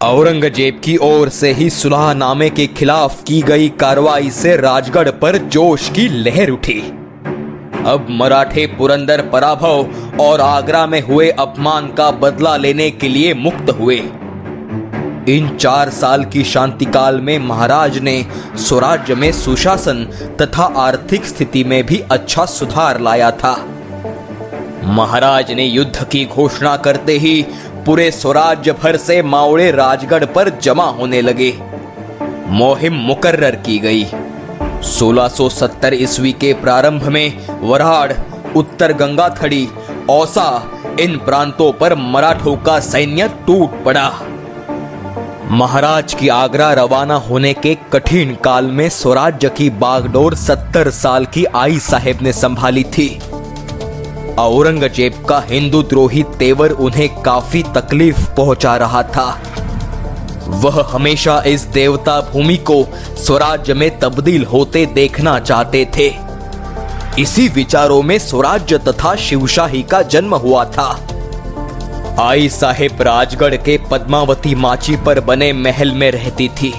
औरंगजेब की ओर से ही सुलहनामे के खिलाफ की गई कार्रवाई से राजगढ़ पर जोश की लहर उठी। अब मराठे पुरंदर पराभव और आगरा में हुए अपमान का बदला लेने के लिए मुक्त हुए। इन 4 साल की शांति काल में महाराज ने स्वराज्य में सुशासन तथा आर्थिक स्थिति में भी अच्छा सुधार लाया था। महाराज ने युद्ध की घोषणा करते ही पूरे स्वराज्य भर से मावड़े राजगढ़ पर जमा होने लगे। मुहिम मुकर्रर की गई। 1670 ईस्वी के प्रारंभ में वराड़, उत्तर गंगाथड़ी, औसा इन प्रांतों पर मराठों का सैन्य टूट पड़ा। महाराज की आगरा रवाना होने के कठिन काल में स्वराज्य की बागडोर 70 साल की आई साहेब ने संभाली थी। औरंगजेब का हिंदू द्रोही तेवर उन्हें काफी तकलीफ पहुंचा रहा था। वह हमेशा इस देवता भूमि को स्वराज्य में तब्दील होते देखना चाहते थे। इसी विचारों में स्वराज्य तथा शिवशाही का जन्म हुआ था। आई साहेब राजगढ़ के पद्मावती माची पर बने महल में रहती थी।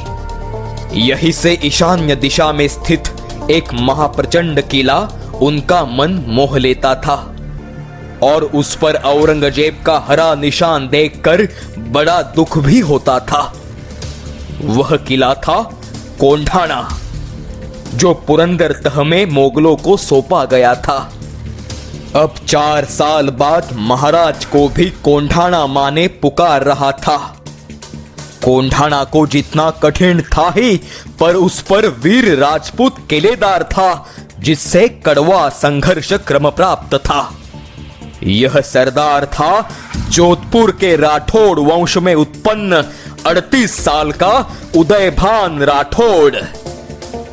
यहीं से ईशान्य दिशा में स्थित एक महाप्रचंड किला उनका मन मोह लेता था और उस पर औरंगजेब का हरा निशान देखकर बड़ा दुख भी होता था। वह किला था कोंढाणा, जो पुरंदर तह में मोगलों को सौंपा गया था। अब 4 साल बाद महाराज को भी कोंढाणा माने पुकार रहा था। कोंढाणा को जितना कठिन था ही, पर उस पर वीर राजपूत किलेदार था, जिससे कड़वा संघर्ष क्रम प्राप्त था। यह सरदार था जोधपुर के राठौड़ वंश में उत्पन्न 38 साल का उदयभान राठौड़,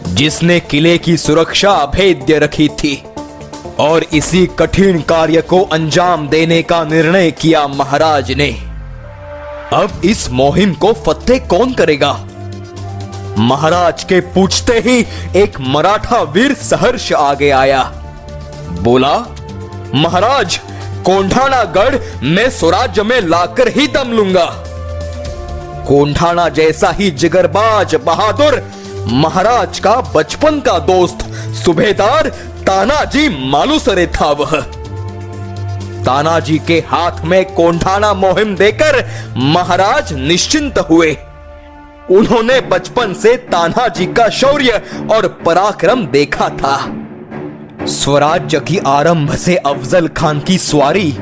जिसने किले की सुरक्षा अभेद्य रखी थी। और इसी कठिन कार्य को अंजाम देने का निर्णय किया महाराज ने। अब इस मुहिम को फतेह कौन करेगा? महाराज के पूछते ही एक मराठा वीर सहर्ष आगे आया। बोला, महाराज, कोंढाणा गढ़ मैं स्वराज्य में लाकर ही दम लूंगा। कोंढाणा जैसा ही जिगरबाज बहादुर महाराज का बचपन का दोस्त सूबेदार तानाजी मालुसरे था। वह तानाजी के हाथ में कोंढाणा मुहिम देकर महाराज निश्चिंत हुए। उन्होंने बचपन से तानाजी का शौर्य और पराक्रम देखा था। स्वराज्य की आरंभ से अफजल खान की स्वारी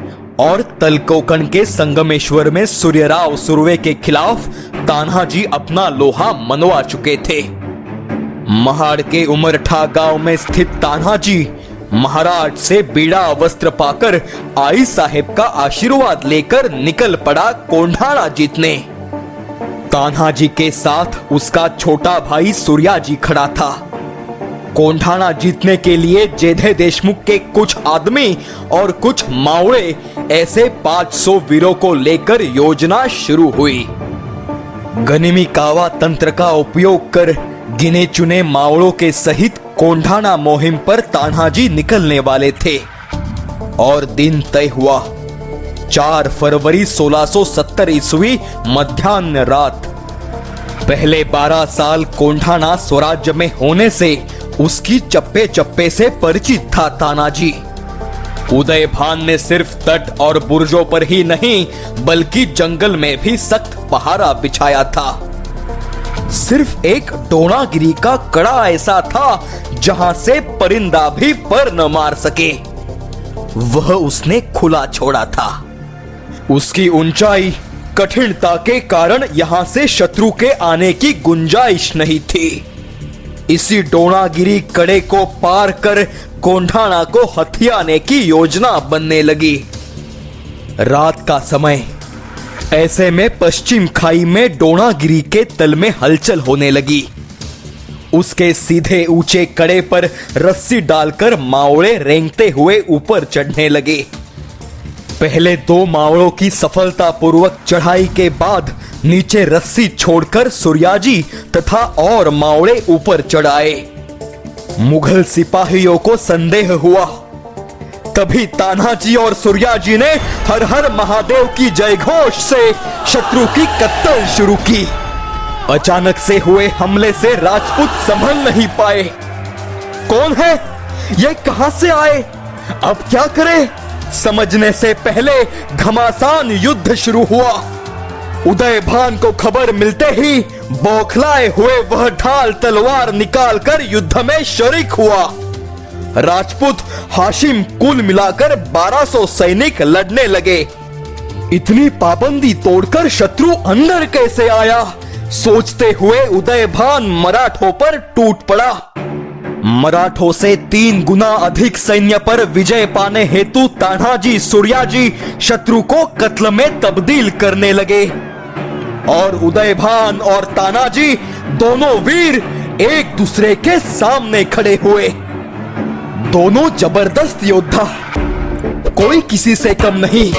और तलकोकण के संगमेश्वर में सूर्यराव सुर्वे के खिलाफ तानाजी अपना लोहा मनवा चुके थे। महाड़ के उमरठा गांव में स्थित तानाजी महाराज से बीड़ा वस्त्र पाकर आई साहेब का आशीर्वाद लेकर निकल पड़ा कोंढाणा जीतने। तानाजी के साथ उसका छोटा भाई सूर्याजी खड़ा था। कोंढाणा जीतने के लिए जेधे देशमुख के कुछ आदमी और कुछ मावड़े ऐसे 500 वीरों को लेकर योजना शुरू हुई। गनिमी कावा तंत्र का उपयोग कर गिने चुने मावड़ों के सहित कोंढाणा मुहिम पर तानाजी निकलने वाले थे। और दिन तय हुआ 4 फरवरी 1670 ईस्वी मध्याह्न रात। पहले 12 साल कोंढाणा स्वराज्य में होने से उसकी चप्पे चप्पे से परिचित था तानाजी। उदयभान ने सिर्फ तट और बुर्जों पर ही नहीं, बल्कि जंगल में भी सख्त पहारा बिछाया था। सिर्फ एक डोनागिरी का कड़ा ऐसा था जहां से परिंदा भी पर न मार सके, वह उसने खुला छोड़ा था। उसकी ऊंचाई, कठिनता के कारण यहां से शत्रु के आने की गुंजाइश नहीं थी। इसी डोनागिरी कड़े को पार कर कोंढाणा को हथियाने की योजना बनने लगी। रात का समय, ऐसे में पश्चिम खाई में डोनागिरी के तल में हलचल होने लगी। उसके सीधे ऊंचे कड़े पर रस्सी डालकर मावड़े रेंगते हुए ऊपर चढ़ने लगे। पहले 2 मावड़ों की सफलतापूर्वक चढ़ाई के बाद नीचे रस्सी छोड़कर सूर्याजी तथा और मावड़े ऊपर चढ़ाए। मुगल सिपाहियों को संदेह हुआ। तभी तान्हाजी और सूर्याजी ने हर हर महादेव की जय घोष से शत्रु की कत्तल शुरू की। अचानक से हुए हमले से राजपूत संभल नहीं पाए। कौन है ये, कहां से आए, अब क्या करें, समझने से पहले घमासान युद्ध शुरू हुआ। उदयभान को खबर मिलते ही बौखलाए हुए वह ढाल तलवार निकालकर युद्ध में शरीक हुआ। राजपूत हाशिम कुल मिलाकर 1200 सैनिक लड़ने लगे। इतनी पाबंदी तोड़कर शत्रु अंदर कैसे आया, सोचते हुए उदयभान मराठों पर टूट पड़ा। मराठों से 3 गुना अधिक सैन्य पर विजय पाने हेतु तान्हाजी सूर्याजी शत्रु को कत्ल में तब्दील करने लगे और उदयभान और तानाजी दोनों वीर एक दूसरे के सामने खड़े हुए। दोनों जबरदस्त योद्धा, कोई किसी से कम नहीं।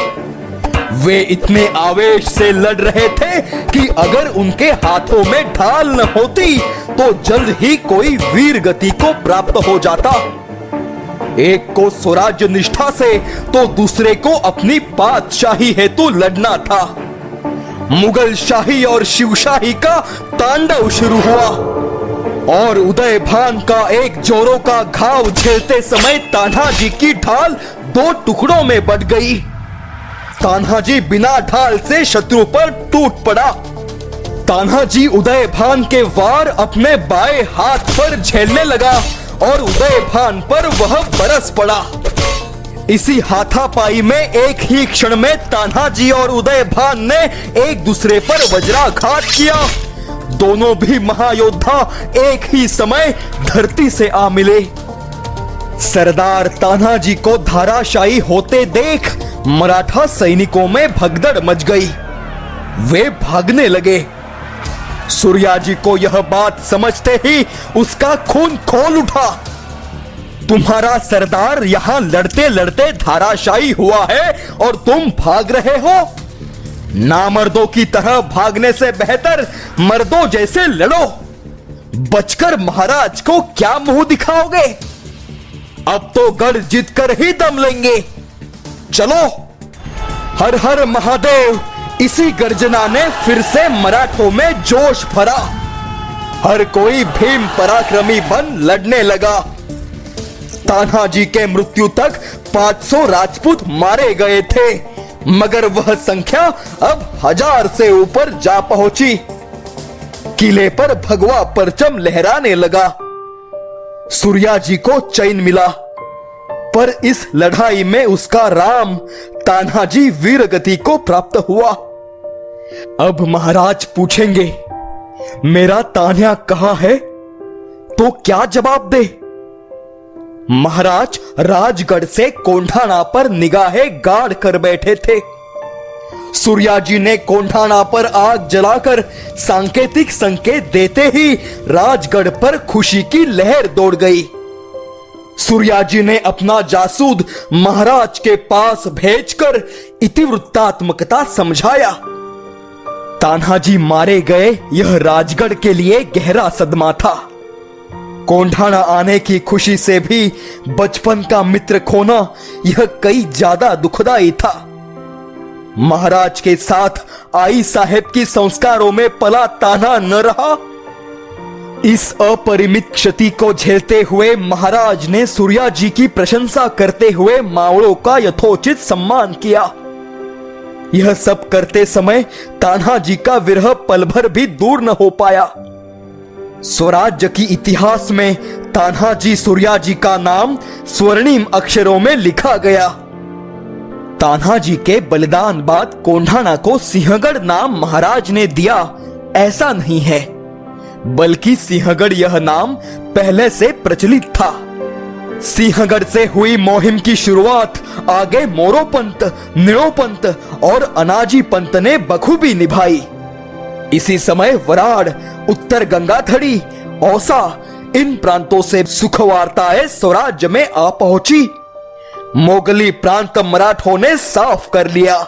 वे इतने आवेश से लड़ रहे थे कि अगर उनके हाथों में ढाल न होती तो जल्द ही कोई वीर गति को प्राप्त हो जाता। एक को स्वराज्य निष्ठा से तो दूसरे को अपनी बादशाही हेतु लड़ना था। मुगल शाही और शिवशाही का तांडव शुरू हुआ और उदयभान का एक जोरों का घाव झेलते समय तान्हाजी की ढाल 2 टुकड़ों में बट गई। तान्हाजी बिना ढाल से शत्रु पर टूट पड़ा। तान्हाजी उदयभान के वार अपने बाएं हाथ पर झेलने लगा और उदयभान पर वह बरस पड़ा। इसी हाथापाई में एक ही क्षण में तान्हाजी और उदयभान ने एक दूसरे पर वज्राघात किया। दोनों भी महायोद्धा एक ही समय धरती से आ मिले। सरदार तान्हाजी को धाराशायी होते देख मराठा सैनिकों में भगदड़ मच गई। वे भागने लगे। सूर्याजी को यह बात समझते ही उसका खून खौल उठा। तुम्हारा सरदार यहां लड़ते लड़ते धाराशायी हुआ है और तुम भाग रहे हो। नामर्दों की तरह भागने से बेहतर मर्दों जैसे लड़ो। बचकर महाराज को क्या मुंह दिखाओगे। अब तो गढ़ जीतकर ही दम लेंगे। चलो। हर हर महादेव। इसी गर्जना ने फिर से मराठों में जोश भरा। हर कोई भीम पराक्रमी बन लड़ने लगा। तान्हाजी के मृत्यु तक 500 राजपूत मारे गए थे, मगर वह संख्या अब 1000 से ऊपर जा पहुंची। किले पर भगवा परचम लहराने लगा। सूर्याजी को चैन मिला, पर इस लड़ाई में उसका राम तान्हाजी वीरगति को प्राप्त हुआ। अब महाराज पूछेंगे, मेरा तान्हा कहां है? तो क्या जवाब दे? महाराज राजगढ़ से कोंढाणा पर निगाहें गाड़ कर बैठे थे। सूर्याजी ने कोंढाणा पर आग जलाकर सांकेतिक संकेत देते ही राजगढ़ पर खुशी की लहर दौड़ गई। सूर्याजी ने अपना जासूद महाराज के पास भेजकर इतिवृत्तात्मकता समझाया। तान्हाजी मारे गए, यह राजगढ़ के लिए गहरा सदमा था। कोंढाणा आने की खुशी से भी बचपन का मित्र खोना यह कई ज्यादा दुखदाई था। महाराज के साथ आई साहेब की संस्कारों में पला तान्हा न रहा। इस अपरिमित क्षति को झेलते हुए महाराज ने सूर्याजी की प्रशंसा करते हुए मावड़ों का यथोचित सम्मान किया। यह सब करते समय तान्हाजी का विरह पल भर भी दूर न हो पाया। स्वराज्य की इतिहास में तान्हाजी सूर्याजी का नाम स्वर्णिम अक्षरों में लिखा गया। तान्हाजी के बलिदान बाद कोंढाणा को सिंहगढ़ नाम महाराज ने दिया, ऐसा नहीं है, बल्कि सिंहगढ़ यह नाम पहले से प्रचलित था। सिंहगढ़ से हुई मुहिम की शुरुआत आगे मोरोपंत, निरोपंत और अनाजी पंत ने बखूबी निभाई। इसी समय वराड़, उत्तर गंगाथड़ी, औसा, इन प्रांतों से सुखवार्ताएं स्वराज्य में आ पहुंची। मोगली प्रांत मराठों ने साफ कर लिया।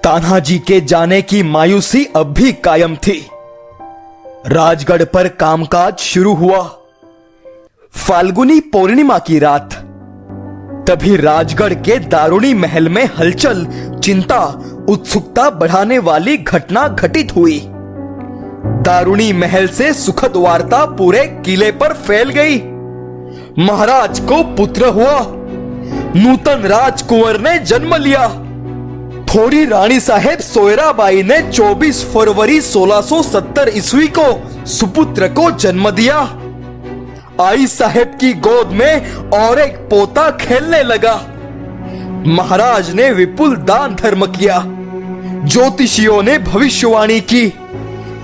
तान्हाजी के जाने की मायूसी अब भी कायम थी। राजगढ़ पर कामकाज शुरू हुआ। फाल्गुनी पूर्णिमा की रात तभी राजगढ़ के दारुणी महल में हलचल, चिंता, उत्सुकता बढ़ाने वाली घटना घटित हुई। दारुणी महल से सुखद वार्ता पूरे किले पर फैल गई। महाराज को पुत्र हुआ, नूतन राजकुंवर ने जन्म लिया। थोड़ी रानी साहेब सोयराबाई ने 24 फरवरी 1670 ईस्वी को सुपुत्र को जन्म दिया। आई साहेब की गोद में और एक पोता खेलने लगा। महाराज ने विपुल दान धर्म किया। ज्योतिषियों ने भविष्यवाणी की,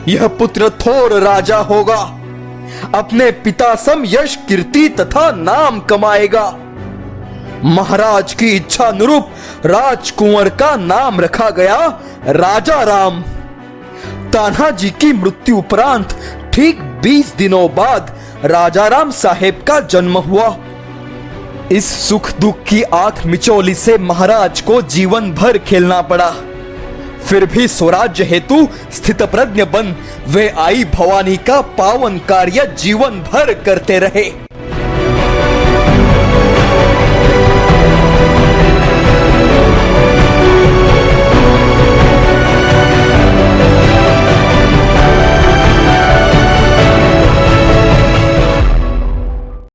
यह पुत्र थोर राजा होगा, अपने पिता सम यश, कीर्ति तथा नाम कमाएगा। महाराज की इच्छा अनुरूप राजकुंवर का नाम रखा गया राजा राम। तान्हाजी की मृत्यु उपरांत ठीक 20 दिनों बाद राजा राम साहेब का जन्म हुआ। इस सुख दुख की आंख मिचौली से महाराज को जीवन भर खेलना पड़ा। फिर भी स्वराज्य हेतु स्थित प्रज्ञ बन वे आई भवानी का पावन कार्य जीवन भर करते रहे।